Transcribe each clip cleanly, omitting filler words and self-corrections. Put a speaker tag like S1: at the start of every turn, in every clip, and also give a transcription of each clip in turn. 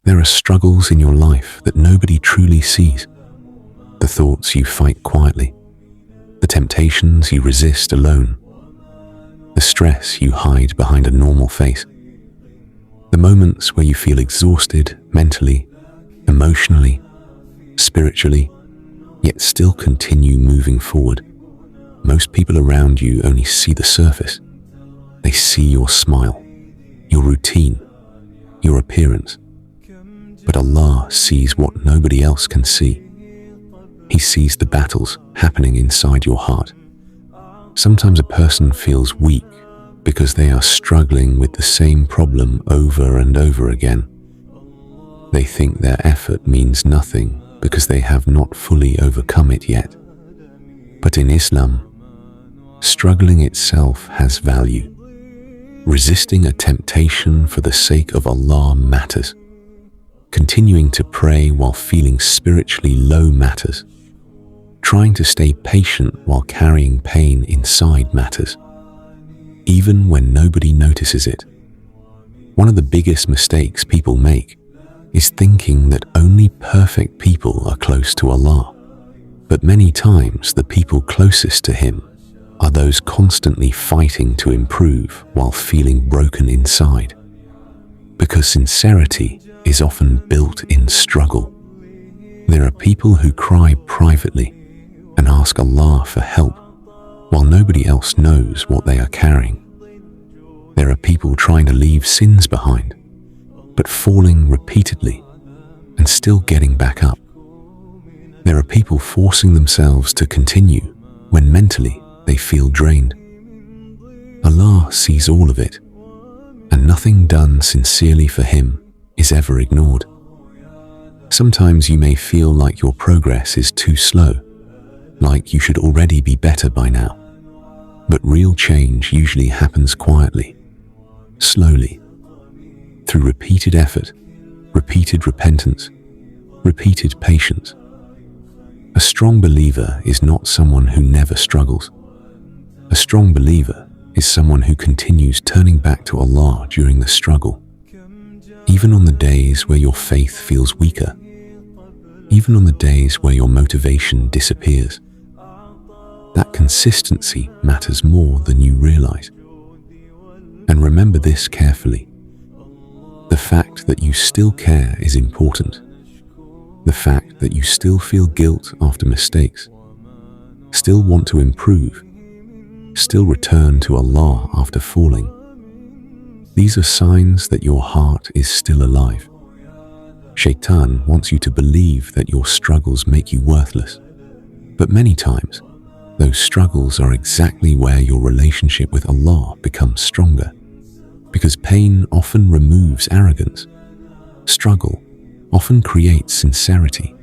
S1: There are struggles in your life that nobody truly sees. The thoughts you fight quietly, the temptations you resist alone, the stress you hide behind a normal face, the moments where you feel exhausted mentally, emotionally, spiritually, yet still continue moving forward. Most people around you only see the surface. They see your smile, your routine, your appearance. But Allah sees what nobody else can see. He sees the battles happening inside your heart. Sometimes a person feels weak because they are struggling with the same problem over and over again. They think their effort means nothing because they have not fully overcome it yet. But in Islam, struggling itself has value. Resisting a temptation for the sake of Allah matters. Continuing to pray while feeling spiritually low matters. Trying to stay patient while carrying pain inside matters, even when nobody notices it. One of the biggest mistakes people make is thinking that only perfect people are close to Allah. But many times the people closest to Him are those constantly fighting to improve while feeling broken inside. Because sincerity is often built in struggle. There are people who cry privately and ask Allah for help while nobody else knows what they are carrying. There are people trying to leave sins behind, but falling repeatedly and still getting back up. There are people forcing themselves to continue when mentally they feel drained. Allah sees all of it, and nothing done sincerely for Him is ever ignored. Sometimes you may feel like your progress is too slow, like you should already be better by now. But real change usually happens quietly, slowly, through repeated effort, repeated repentance, repeated patience. A strong believer is not someone who never struggles. A strong believer is someone who continues turning back to Allah during the struggle, even on the days where your faith feels weaker, even on the days where your motivation disappears. That consistency matters more than you realize. And remember this carefully. The fact that you still care is important. The fact that you still feel guilt after mistakes, still want to improve, still return to Allah after falling. These are signs that your heart is still alive. Shaitan wants you to believe that your struggles make you worthless. But many times, those struggles are exactly where your relationship with Allah becomes stronger. Because pain often removes arrogance. Struggle often creates sincerity.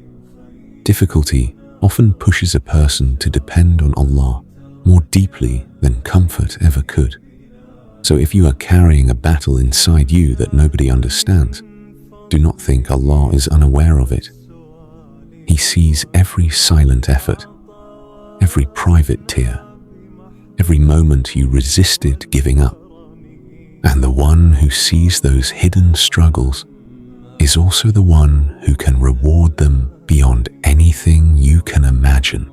S1: Difficulty often pushes a person to depend on Allah more deeply than comfort ever could. So if you are carrying a battle inside you that nobody understands, do not think Allah is unaware of it. He sees every silent effort, every private tear, every moment you resisted giving up. And the one who sees those hidden struggles is also the one who can reward them beyond anything you can imagine.